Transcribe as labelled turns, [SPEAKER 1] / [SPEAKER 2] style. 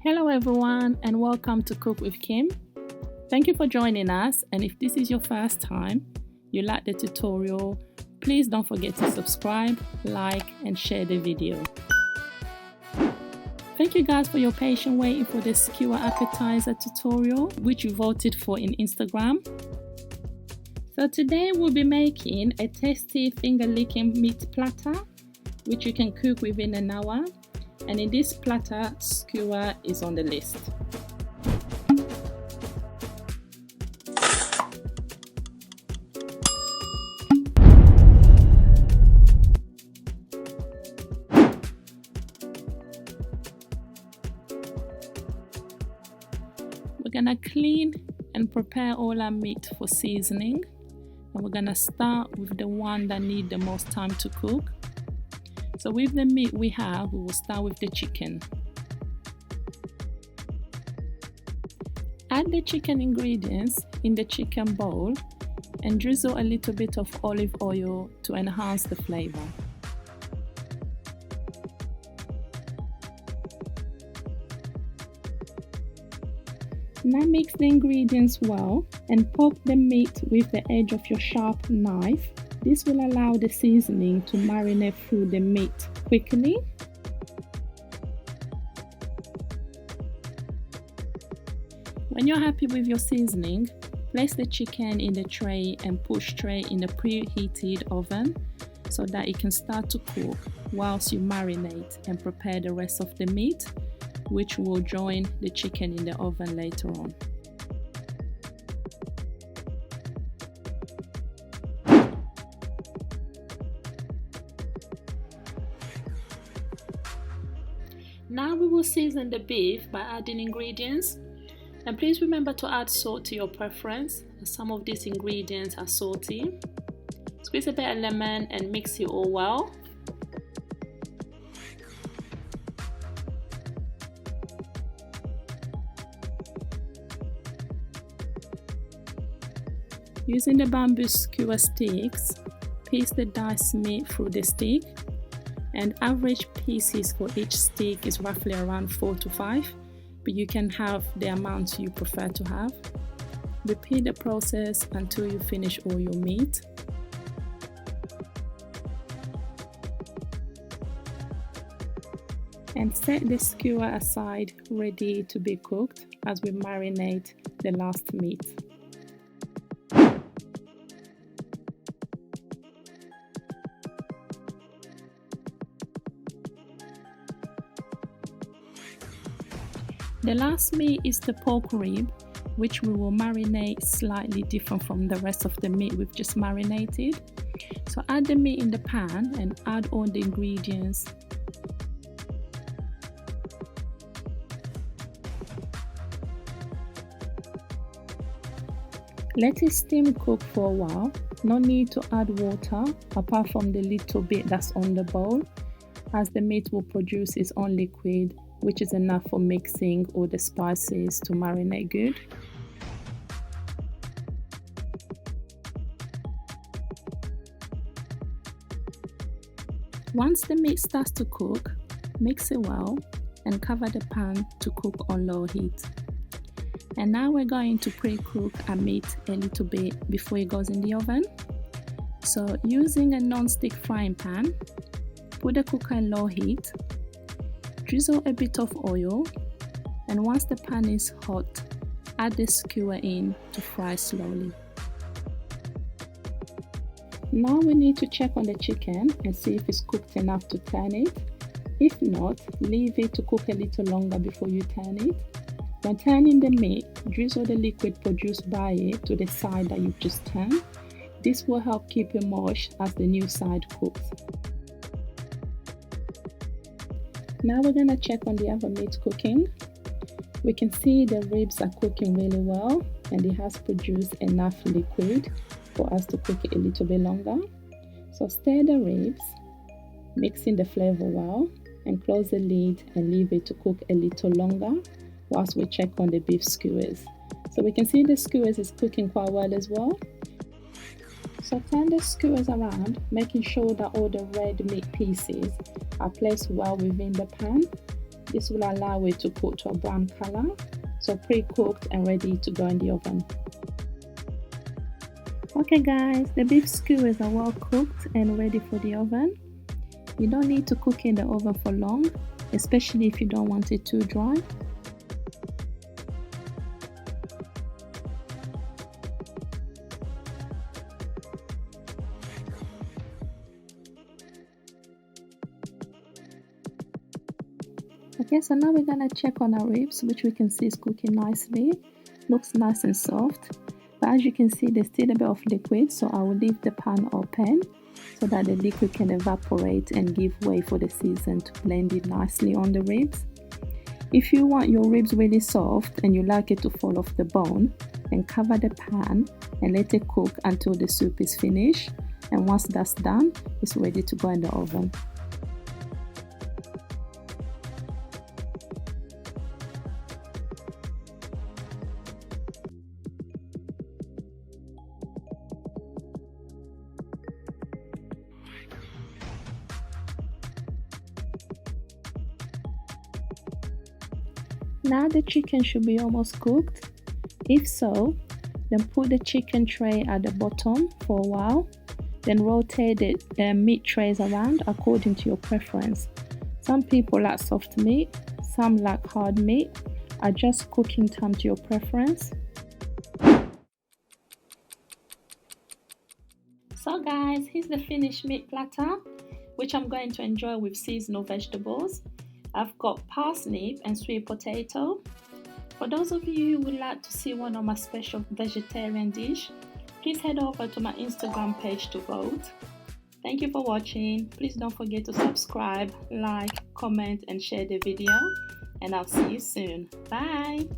[SPEAKER 1] Hello everyone and welcome to Cook with Kim. Thank you for joining us, and if this is your first time, you like the tutorial, please don't forget to subscribe, like and share the video. Thank you guys for your patience waiting for the skewer appetizer tutorial which you voted for in Instagram. So today we'll be making a tasty finger licking meat platter which you can cook within an hour. And in this platter, skewer is on the list. We're gonna clean and prepare all our meat for seasoning. And we're gonna start with the one that needs the most time to cook. So with the meat we will start with the chicken. Add the chicken ingredients in the chicken bowl and drizzle a little bit of olive oil to enhance the flavor. Now mix the ingredients well and poke the meat with the edge of your sharp knife. This will allow the seasoning to marinate through the meat quickly. When you're happy with your seasoning, place the chicken in the tray and push tray in the preheated oven so that it can start to cook whilst you marinate and prepare the rest of the meat, which will join the chicken in the oven later on. Now we will season the beef by adding ingredients, and please remember to add salt to your preference, as some of these ingredients are salty. Squeeze a bit of lemon and mix it all well. Using the bamboo skewer sticks, piece the diced meat through the stick, and average pieces for each stick is roughly around 4 to 5, but you can have the amount you prefer to have. Repeat the process until you finish all your meat. And set the skewer aside ready to be cooked as we marinate the last meat. The last meat is the pork rib, which we will marinate slightly different from the rest of the meat we've just marinated. So add the meat in the pan and add all the ingredients. Let it steam cook for a while. No need to add water apart from the little bit that's on the bowl, as the meat will produce its own liquid, which is enough for mixing all the spices to marinate good. Once the meat starts to cook, mix it well and cover the pan to cook on low heat. And now we're going to pre-cook our meat a little bit before it goes in the oven. So using a non-stick frying pan, put the cooker on low heat. Drizzle a bit of oil, and once the pan is hot, add the skewer in to fry slowly. Now we need to check on the chicken and see if it's cooked enough to turn it. If not, leave it to cook a little longer before you turn it. When turning the meat, drizzle the liquid produced by it to the side that you've just turned. This will help keep it moist as the new side cooks. Now we're going to check on the other meat cooking. We can see the ribs are cooking really well, and it has produced enough liquid for us to cook it a little bit longer. So stir the ribs, mixing the flavor well, and close the lid and leave it to cook a little longer whilst we check on the beef skewers. So we can see the skewers is cooking quite well as well. So turn the skewers around, making sure that all the red meat pieces are placed well within the pan. This will allow it to cook to a brown color. So pre-cooked and ready to go in the oven. Okay guys, the beef skewers are well cooked and ready for the oven. You don't need to cook in the oven for long, especially if you don't want it too dry. Okay, so now we're gonna check on our ribs, which we can see is cooking nicely. Looks nice and soft, but as you can see there's still a bit of liquid, so I will leave the pan open so that the liquid can evaporate and give way for the season to blend it nicely on the ribs. If you want your ribs really soft and you like it to fall off the bone, then cover the pan and let it cook until the soup is finished, and once that's done, it's ready to go in the oven. Now the chicken should be almost cooked. If so, then put the chicken tray at the bottom for a while, then rotate the meat trays around according to your preference. Some people like soft meat, some like hard meat. Adjust cooking time to your preference. So guys, here's the finished meat platter, which I'm going to enjoy with seasonal vegetables. I've got parsnip and sweet potato. For those of you who would like to see one of my special vegetarian dish, please head over to my Instagram page to vote. Thank you for watching. Please don't forget to subscribe, like, comment and share the video, and I'll see you soon. Bye!